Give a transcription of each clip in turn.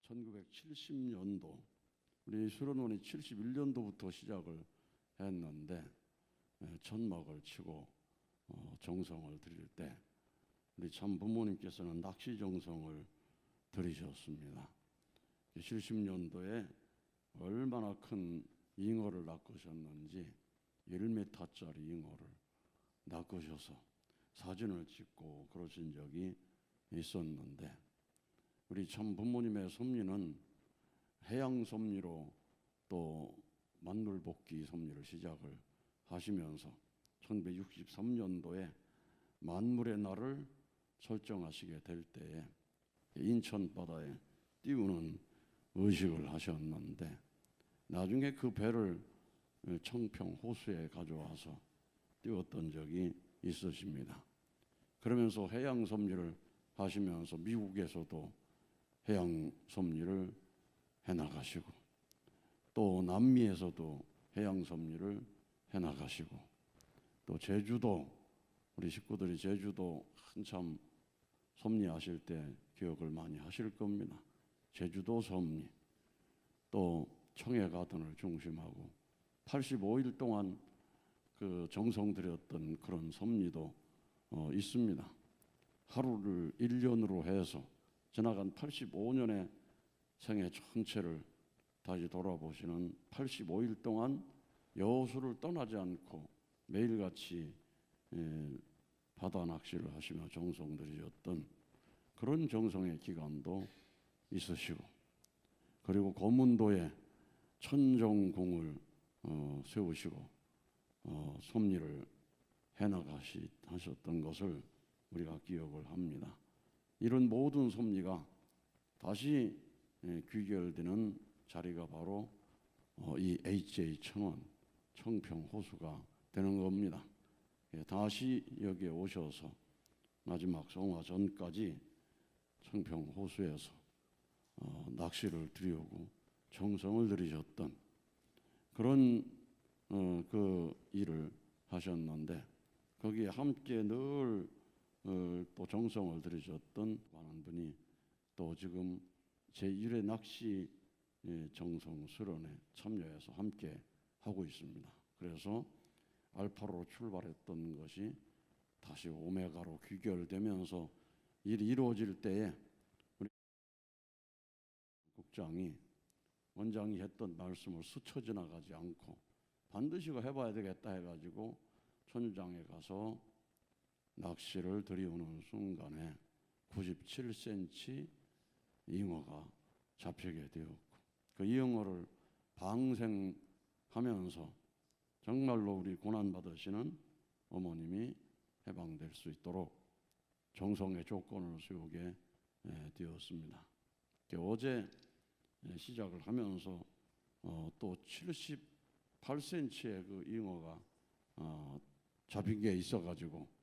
1970년도 우리 수련원이 71년도부터 시작을 했는데 천막을 치고 정성을 드릴 때 우리 참 부모님께서는 낚시 정성을 들이셨습니다. 70년도에 얼마나 큰 잉어를 낚으셨는지 1m짜리 잉어를 낚으셔서 사진을 찍고 그러신 적이 있었는데, 우리 참 부모님의 섭리는 해양 섭리로 또 만물복귀 섭리를 시작을 하시면서 1963년도에 만물의 날을 설정하시게 될 때에 인천 바다에 띄우는 의식을 하셨는데, 나중에 그 배를 청평 호수에 가져와서 띄웠던 적이 있으십니다. 그러면서 해양 섭리를 하시면서 미국에서도 해양 섭리를 해나가시고 또 남미에서도 해양 섭리를 해나가시고 또 제주도, 우리 식구들이 제주도 한참 섭리하실 때 기억을 많이 하실 겁니다. 제주도 섭리, 또 청해가든을 중심하고 85일 동안 그 정성 들였던 그런 섭리도 있습니다. 하루를 1년으로 해서 지나간 85년의 생애 전체를 다시 돌아보시는 85일 동안 여수를 떠나지 않고 매일같이 바다 낚시를 하시며 정성 들이셨던 그런 정성의 기간도 있으시고, 그리고 고문도에 천정궁을 세우시고 섭리를 해나가셨던 것을 우리가 기억을 합니다. 이런 모든 섭리가 다시 귀결되는 자리가 바로 이 HA 천원 청평 호수가 되는 겁니다. 다시 여기에 오셔서 마지막 성화 전까지 청평 호수에서 낚시를 드리우고 정성을 들이셨던 그런 그 일을 하셨는데, 거기에 함께 늘 또 정성을 들이셨던 많은 분이 또 지금 제1회 낚시 정성 수련에 참여해서 함께 하고 있습니다. 그래서 알파로 출발했던 것이 다시 오메가로 귀결되면서 일이 이루어질 때에 우리 국장이 원장이 했던 말씀을 스쳐 지나가지 않고 반드시 이거 해봐야 되겠다 해가지고 천장에 가서 낚시를 들이우는 순간에 97cm 잉어가 잡히게 되었고, 그 잉어를 방생하면서 정말로 우리 고난받으시는 어머님이 해방될 수 있도록 정성의 조건을 세우게 되었습니다. 어제 시작을 하면서 또 78cm의 그 잉어가 잡힌 게 있어가지고,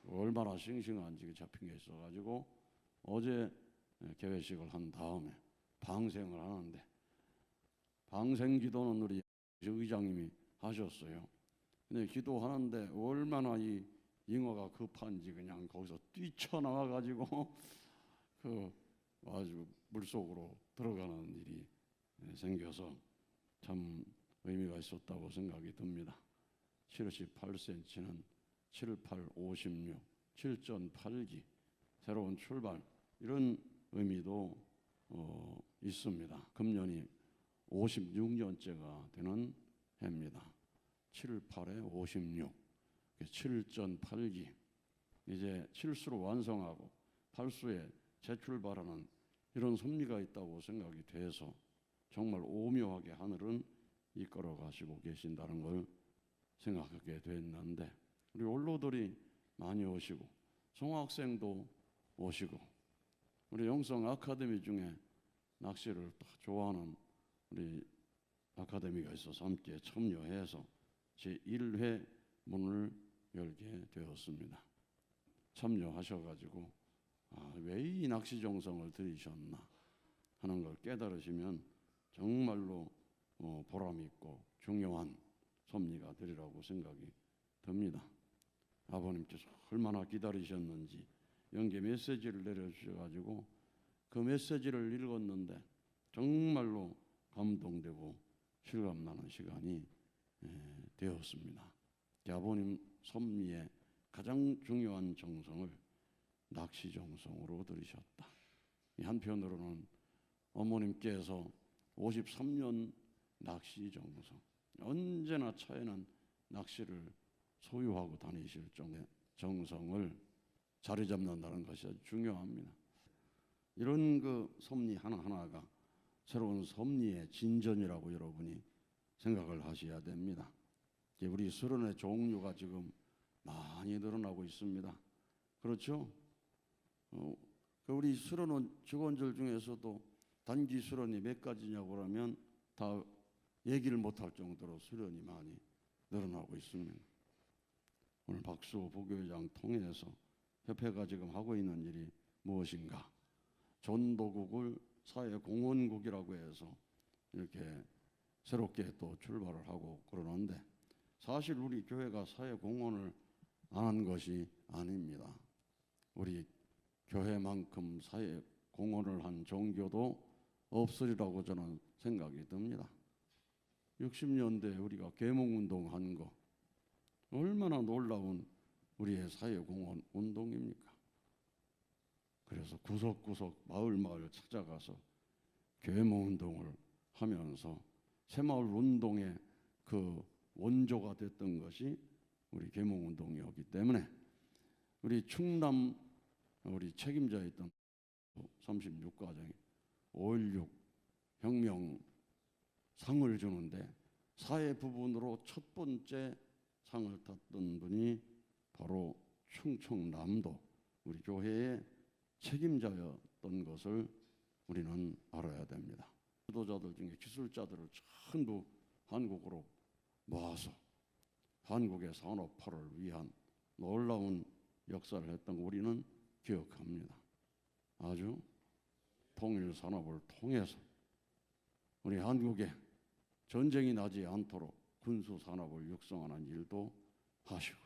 얼마나 싱싱한지 잡힌 게 있어가지고 어제 개회식을 한 다음에 방생을 하는데, 방생 기도는 우리 의장님이 하셨어요. 근데 기도하는데 얼마나 이 잉어가 급한지 그냥 거기서 뛰쳐나와가지고 그 아주 물속으로 들어가는 일이 생겨서 참 의미가 있었다고 생각이 듭니다. 78cm는 78, 56, 7전 8기, 새로운 출발, 이런 의미도 있습니다. 금년이 56년째가 되는 해입니다. 7, 8에 56, 7전 8기, 이제 7수로 완성하고 8수에 재출발하는 이런 섭리가 있다고 생각이 돼서 정말 오묘하게 하늘은 이끌어 가시고 계신다는 걸 생각하게 됐는데, 우리 원로들이 많이 오시고 성학생도 오시고 우리 영성 아카데미 중에 낚시를 좋아하는 우리 아카데미가 있어서 함께 참여해서 제1회 문을 열게 되었습니다. 참여하셔가지고 왜 이 낚시 정성을 들이셨나 하는 걸 깨달으시면 정말로 보람 있고 중요한 섭리가 되리라고 생각이 듭니다. 아버님께서 얼마나 기다리셨는지 연계 메시지를 내려주셔가지고 그 메시지를 읽었는데 정말로 감동되고 실감나는 시간이 되었습니다. 아버님 섭리의 가장 중요한 정성을 낚시 정성으로 들이셨다. 한편으로는 어머님께서 53년 낚시 정성, 언제나 차에는 낚시를 소유하고 다니실 정도의 정성을 자리 잡는다는 것이 아주 중요합니다. 이런 그 섭리 하나하나가 새로운 섭리의 진전이라고 여러분이 생각을 하셔야 됩니다. 우리 수련의 종류가 지금 많이 늘어나고 있습니다. 그렇죠? 우리 수련원 직원들 중에서도 단기 수련이 몇 가지냐고 그러면 다 얘기를 못할 정도로 수련이 많이 늘어나고 있습니다. 오늘 박수호 부교회장 통해서 협회가 지금 하고 있는 일이 무엇인가? 전도국을 사회공헌국이라고 해서 이렇게 새롭게 또 출발을 하고 그러는데, 사실 우리 교회가 사회공헌을 안 한 것이 아닙니다. 우리 교회만큼 사회공헌을 한 종교도 없으리라고 저는 생각이 듭니다. 60년대 우리가 계몽운동 한 거 얼마나 놀라운 우리의 사회공헌 운동입니까? 그래서 구석구석 마을 찾아가서 계몽운동을 하면서 새마을 운동의 그 원조가 됐던 것이 우리 계몽운동이었기 때문에, 우리 충남 우리 책임자였던 36가정이 5.16 혁명 상을 주는데 사회 부분으로 첫 번째 상을 탔던 분이 바로 충청남도 우리 교회의 책임자였던 것을 우리는 알아야 됩니다. 지도자들 중에 기술자들을 전부 한국으로 모아서 한국의 산업화를 위한 놀라운 역사를 했던 거 우리는 기억합니다. 아주 통일 산업을 통해서 우리 한국에 전쟁이 나지 않도록 군수 산업을 육성하는 일도 하시고,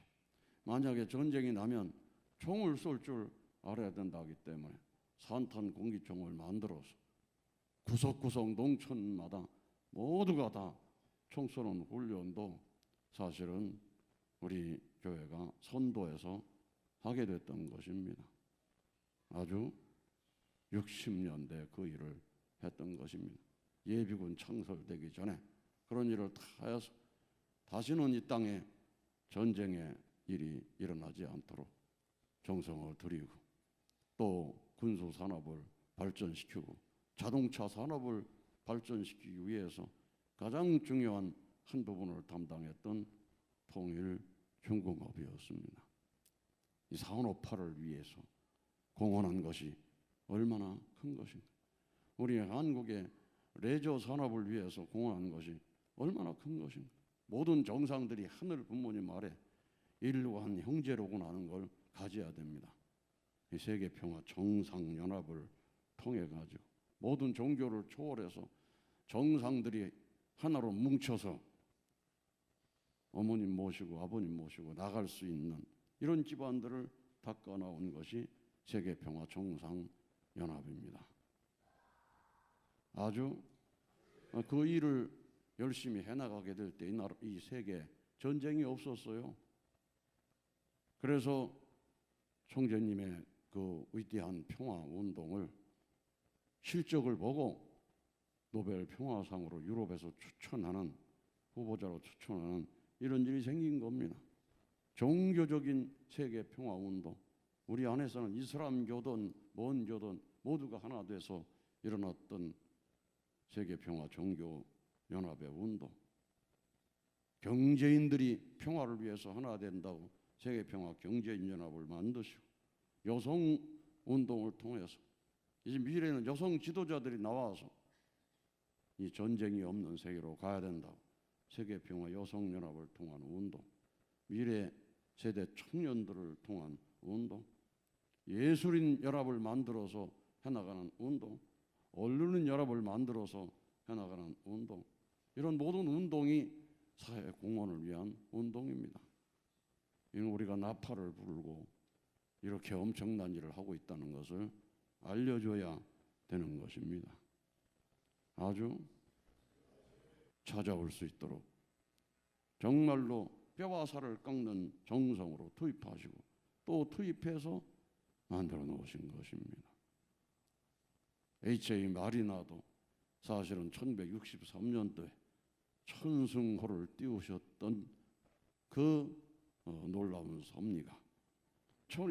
만약에 전쟁이 나면 총을 쏠 줄 알아야 된다기 때문에 산탄 공기총을 만들어서 구석구석 농촌마다 모두가 다 총 쏘는 훈련도 사실은 우리 교회가 선도해서 하게 됐던 것입니다. 아주 60년대 그 일을 했던 것입니다. 예비군 창설되기 전에 그런 일을 다 해서 다시는 이 땅에 전쟁의 일이 일어나지 않도록 정성을 들이고, 또 군수 산업을 발전시키고 자동차 산업을 발전시키기 위해서 가장 중요한 한 부분을 담당했던 통일 중공업이었습니다. 이 산업화를 위해서 공헌한 것이 얼마나 큰 것인가. 우리 한국의 레저 산업을 위해서 공헌한 것이 얼마나 큰 것인가. 모든 정상들이 하늘 부모님 아래 일루한 형제로군 하는 걸 가져야 됩니다. 이 세계평화 정상연합을 통해 가지고 모든 종교를 초월해서 정상들이 하나로 뭉쳐서 어머님 모시고 아버님 모시고 나갈 수 있는 이런 기반들을 닦아 나온 것이 세계평화 정상연합입니다. 아주 그 일을 열심히 해나가게 될 때 이 세계 전쟁이 없었어요. 그래서 총재님의 그 위대한 평화운동을 실적을 보고 노벨 평화상으로 유럽에서 추천하는, 후보자로 추천하는 이런 일이 생긴 겁니다. 종교적인 세계 평화운동, 우리 안에서는 이슬람교든 뭔 교든 모두가 하나 돼서 일어났던 세계 평화 종교 연합의 운동, 경제인들이 평화를 위해서 하나 된다고 세계 평화 경제인 연합을 만드시고, 여성 운동을 통해서 이제 미래에는 여성 지도자들이 나와서 이 전쟁이 없는 세계로 가야 된다고 세계 평화 여성 연합을 통한 운동, 미래 세대 청년들을 통한 운동, 예술인 연합을 만들어서 해나가는 운동, 언론인 연합을 만들어서 해나가는 운동, 이런 모든 운동이 사회 공헌을 위한 운동입니다. 이는 우리가 나팔을 불고 이렇게 엄청난 일을 하고 있다는 것을 알려줘야 되는 것입니다. 아주 찾아올 수 있도록 정말로 뼈와 살을 깎는 정성으로 투입하시고 또 투입해서 만들어 놓으신 것입니다. H.A. 마리나도 사실은 1163년도에 천승호를 띄우셨던 그 놀라운 섭리가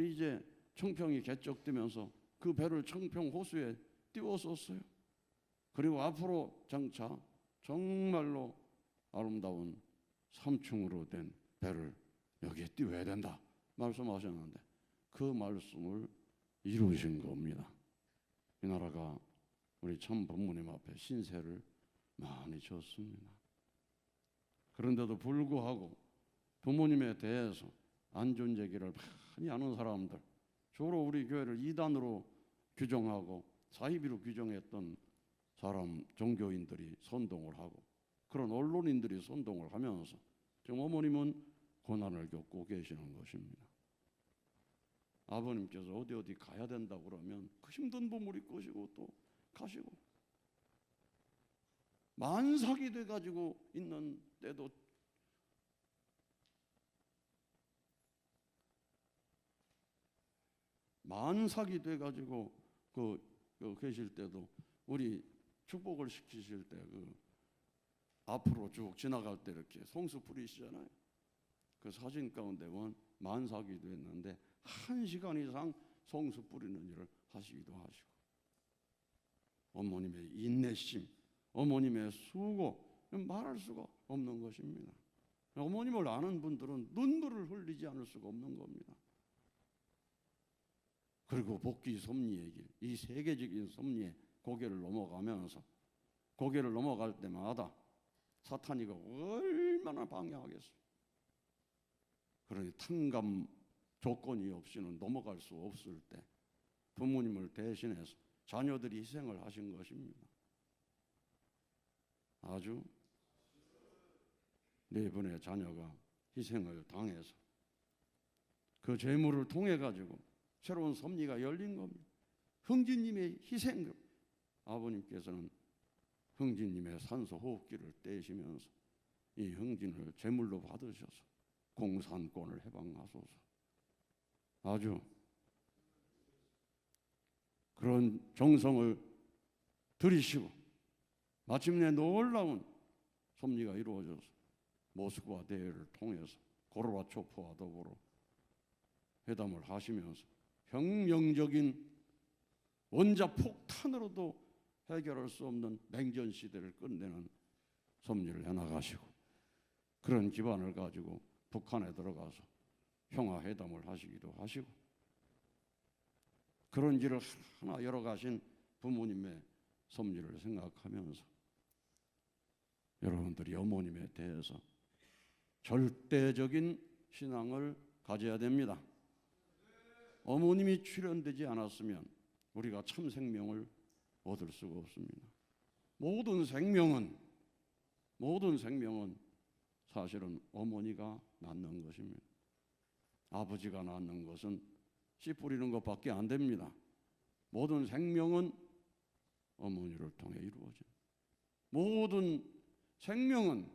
이제 청평이 개척되면서 그 배를 청평 호수에 띄웠었어요. 그리고 앞으로 장차 정말로 아름다운 삼층으로 된 배를 여기에 띄워야 된다 말씀하셨는데 그 말씀을 이루신 겁니다. 이 나라가 우리 참 부모님 앞에 신세를 많이 졌습니다. 그런데도 불구하고 부모님에 대해서 안존재기를 많이 하는 사람들, 주로 우리 교회를 이단으로 규정하고 사이비로 규정했던 사람, 종교인들이 선동을 하고 그런 언론인들이 선동을 하면서 지금 어머님은 고난을 겪고 계시는 것입니다. 아버님께서 어디 가야 된다고 그러면 그 힘든 부모를 꼬시고 또 가시고 만삭이 돼가지고 있는 때도 만삭이 돼가지고 계실 때도 우리 축복을 시키실 때 앞으로 쭉 지나갈 때 이렇게 송수 뿌리시잖아요. 그 사진 가운데 보면 만삭이 됐는데 1시간 이상 송수 뿌리는 일을 하시기도 하시고 어머님의 인내심, 어머님의 수고 말할 수가 없는 것입니다. 어머님을 아는 분들은 눈물을 흘리지 않을 수가 없는 겁니다. 그리고 복귀 섭리의 길, 이 세계적인 섭리에 고개를 넘어가면서 고개를 넘어갈 때마다 사탄이가 얼마나 방해하겠어요. 그러니 탕감 조건이 없이는 넘어갈 수 없을 때 부모님을 대신해서 자녀들이 희생을 하신 것입니다. 아주 네 분의 자녀가 희생을 당해서 그 재물을 통해 가지고 새로운 섭리가 열린 겁니다. 흥진님의 희생, 아버님께서는 흥진님의 산소 호흡기를 떼시면서 이 흥진을 제물로 받으셔서 공산권을 해방하소서. 아주 그런 정성을 들이시고 마침내 놀라운 섭리가 이루어져서 모스크바 대회를 통해서 고르바초프와 더불어 회담을 하시면서 혁명적인 원자 폭탄으로도 해결할 수 없는 냉전 시대를 끝내는 섭리를 해나가시고 그런 기반을 가지고 북한에 들어가서 평화회담을 하시기도 하시고 그런 일을 하나 열어가신 부모님의 섭리를 생각하면서 여러분들이 어머님에 대해서 절대적인 신앙을 가져야 됩니다. 어머님이 출현되지 않았으면 우리가 참 생명을 얻을 수가 없습니다. 모든 생명은 사실은 어머니가 낳는 것입니다. 아버지가 낳는 것은 씨 뿌리는 것밖에 안 됩니다. 모든 생명은 어머니를 통해 이루어집니다. 모든 생명은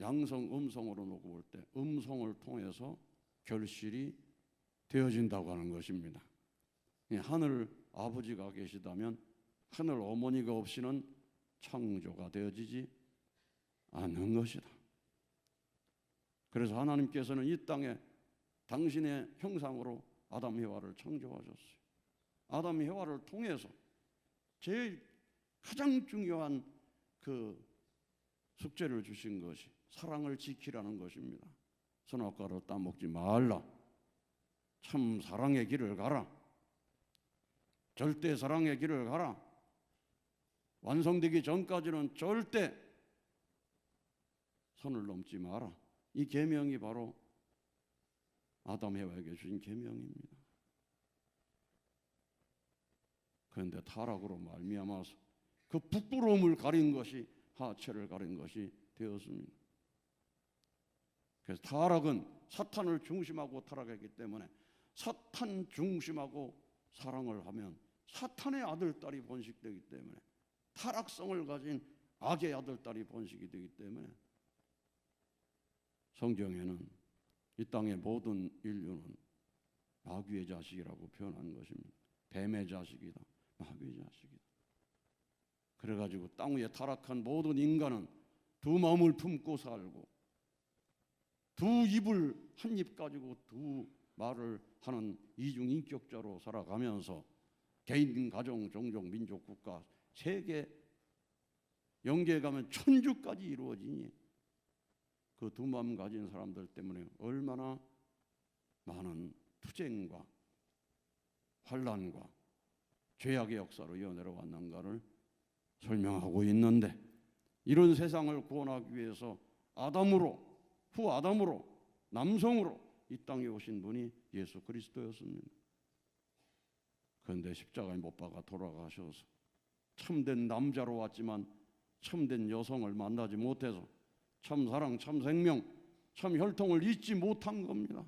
양성, 음성으로 놓고 볼 때 음성을 통해서 결실이 되어진다고 하는 것입니다. 하늘 아버지가 계시다면 하늘 어머니가 없이는 창조가 되어지지 않는 것이다. 그래서 하나님께서는 이 땅에 당신의 형상으로 아담 해와를 창조하셨어요. 아담 해와를 통해서 제일 가장 중요한 그 숙제를 주신 것이 사랑을 지키라는 것입니다. 선악과를 따먹지 말라. 참 사랑의 길을 가라. 절대 사랑의 길을 가라. 완성되기 전까지는 절대 선을 넘지 마라. 이 계명이 바로 아담 해와에게 주신 계명입니다. 그런데 타락으로 말미암아서 그 부끄러움을 가린 것이 하체를 가린 것이 되었습니다. 그래서 타락은 사탄을 중심하고 타락했기 때문에 사탄 중심하고 사랑을 하면 사탄의 아들, 딸이 번식되기 때문에 타락성을 가진 악의 아들, 딸이 번식이 되기 때문에 성경에는 이 땅의 모든 인류는 마귀의 자식이라고 표현하는 것입니다. 뱀의 자식이다, 마귀의 자식이다. 그래가지고 땅 위에 타락한 모든 인간은 두 마음을 품고 살고 두 입을 한 입 가지고 두 말을 하는 이중인격자로 살아가면서 개인, 가정, 종족, 민족, 국가, 세계 영계에 가면 천주까지 이루어지니 그 두 마음 가진 사람들 때문에 얼마나 많은 투쟁과 환란과 죄악의 역사로 이어내려 왔는가를 설명하고 있는데, 이런 세상을 구원하기 위해서 아담으로, 후 아담으로, 남성으로 이 땅에 오신 분이 예수 그리스도였습니다. 그런데 십자가에 못 박아 돌아가셔서 참된 남자로 왔지만 참된 여성을 만나지 못해서 참 사랑, 참 생명, 참 혈통을 잊지 못한 겁니다.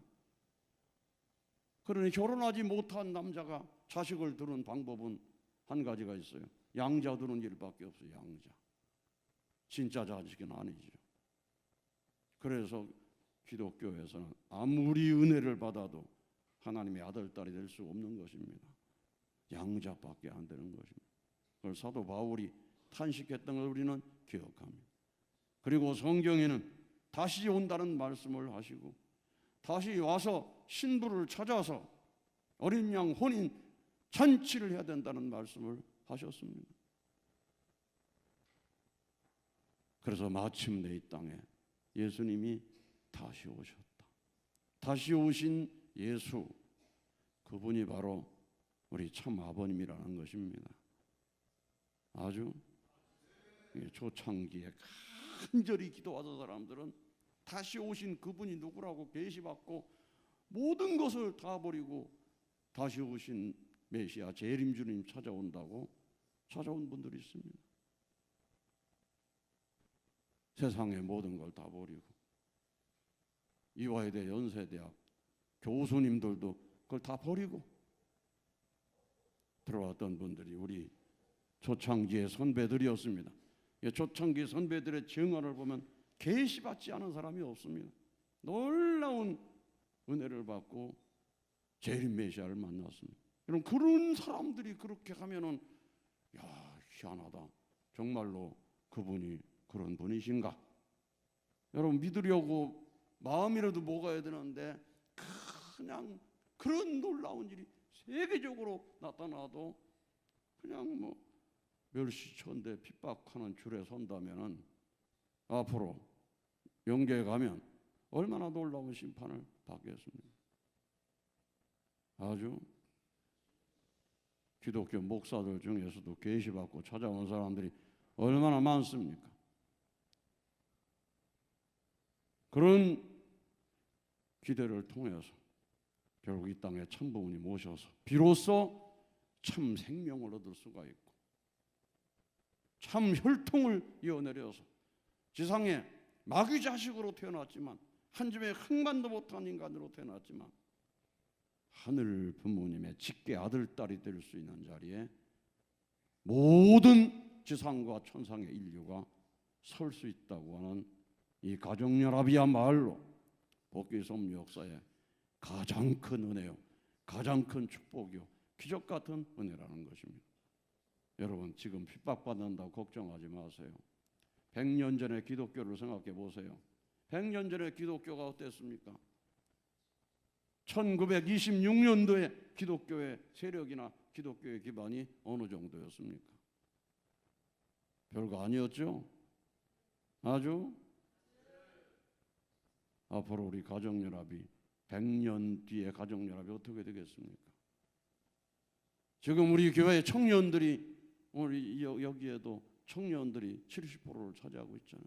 그러니 결혼하지 못한 남자가 자식을 두는 방법은 한 가지가 있어요. 양자 두는 일밖에 없어요. 양자. 진짜 자식은 아니죠. 그래서 기독교에서는 아무리 은혜를 받아도 하나님의 아들, 딸이 될 수 없는 것입니다. 양자밖에 안 되는 것입니다. 그걸 사도 바울이 탄식했던 걸 우리는 기억합니다. 그리고 성경에는 다시 온다는 말씀을 하시고 다시 와서 신부를 찾아서 어린 양 혼인 잔치를 해야 된다는 말씀을 하셨습니다. 그래서 마침내 이 땅에 예수님이 다시 오셨다. 다시 오신 예수, 그분이 바로 우리 참 아버님이라는 것입니다. 아주 초창기에 간절히 기도하던 사람들은 다시 오신 그분이 누구라고 계시받고 모든 것을 다 버리고 다시 오신 메시아 재림 주님 찾아온다고 찾아온 분들이 있습니다. 세상의 모든 걸 다 버리고 이화여대 연세대학 교수님들도 그걸 다 버리고 들어왔던 분들이 우리 초창기의 선배들이었습니다. 초창기 선배들의 증언을 보면 계시받지 않은 사람이 없습니다. 놀라운 은혜를 받고 재림 메시아를 만났습니다. 여러분, 그런 사람들이 그렇게 하면은 야, 희한하다. 정말로 그분이 그런 분이신가? 여러분, 믿으려고 마음이라도 먹어야 되는데 그냥 그런 놀라운 일이 세계적으로 나타나도 그냥 뭐 멸시천대 핍박하는 줄에 선다면은 앞으로 영계에 가면 얼마나 놀라운 심판을 받겠습니까? 아주 기독교 목사들 중에서도 계시받고 찾아온 사람들이 얼마나 많습니까? 그런 기대를 통해서 결국 이 땅에 참부모님 모셔서 비로소 참 생명을 얻을 수가 있고 참 혈통을 이어내려서 지상에 마귀 자식으로 태어났지만 한 줌의 흙만도 못한 인간으로 태어났지만 하늘 부모님의 직계 아들, 딸이 될 수 있는 자리에 모든 지상과 천상의 인류가 설 수 있다고 하는 이 가정연합이야말로 복귀 섭리 역사의 가장 큰 은혜요, 가장 큰 축복이요, 기적 같은 은혜라는 것입니다. 여러분, 지금 핍박받는다고 걱정하지 마세요. 100년 전의 기독교를 생각해 보세요. 100년 전의 기독교가 어땠습니까? 1926년도에 기독교의 세력이나 기독교의 기반이 어느 정도였습니까? 별거 아니었죠? 아주 앞으로 우리 가정연합이 100년 뒤에 가정연합이 어떻게 되겠습니까? 지금 우리 교회 청년들이 우리 여기에도 청년들이 70%를 차지하고 있잖아요.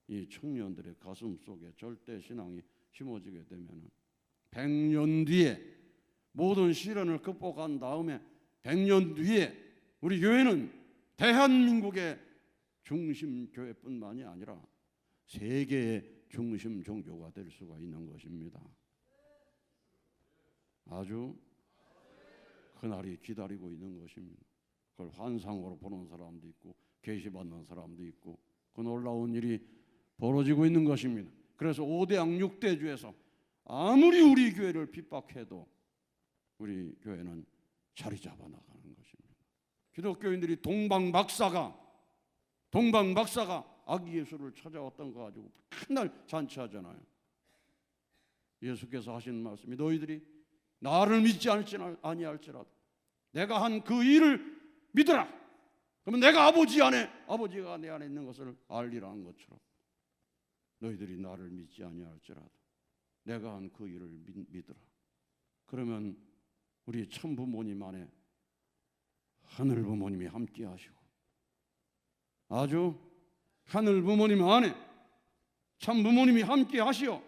이 청년들의 가슴 속에 절대 신앙이 심어지게 되면 100년 뒤에 모든 시련을 극복한 다음에 100년 뒤에 우리 교회는 대한민국의 중심 교회뿐만이 아니라 세계의 중심 종교가 될 수가 있는 것입니다. 아주 그날이 기다리고 있는 것입니다. 그걸 환상으로 보는 사람도 있고 계시받는 사람도 있고 그 놀라운 일이 벌어지고 있는 것입니다. 그래서 5대양 6대주에서 아무리 우리 교회를 핍박해도 우리 교회는 자리 잡아 나가는 것입니다. 기독교인들이 동방박사가 아기 예수를 찾아왔던 거 가지고 맨날 잔치하잖아요. 예수께서 하신 말씀이 너희들이 나를 믿지 아니할지라도 내가 한 그 일을 믿으라. 그러면 내가 아버지가 내 안에 있는 것을 알리라는 것처럼 너희들이 나를 믿지 아니할지라도 내가 한 그 일을 믿으라. 그러면 우리 참 부모님 안에 하늘 부모님이 함께 하시고 아주 하늘 부모님 안에 참 부모님이 함께 하시어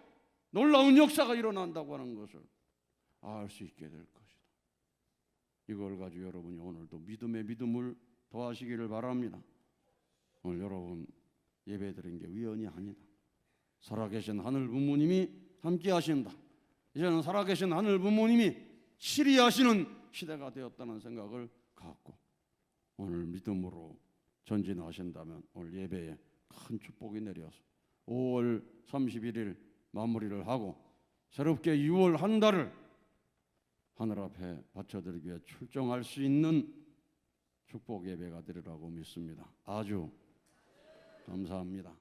놀라운 역사가 일어난다고 하는 것을 알 수 있게 될 것이다. 이걸 가지고 여러분이 오늘도 믿음의 믿음을 더하시기를 바랍니다. 오늘 여러분 예배드린 게 우연이 아니다. 살아계신 하늘 부모님이 함께 하신다. 이제는 살아계신 하늘 부모님이 치리하시는 시대가 되었다는 생각을 갖고 오늘 믿음으로 전진하신다면 오늘 예배에 큰 축복이 내려서 5월 31일 마무리를 하고 새롭게 6월 한 달을 하늘 앞에 바쳐드리기 위해 출정할 수 있는 축복 예배가 되리라고 믿습니다. 아주 감사합니다.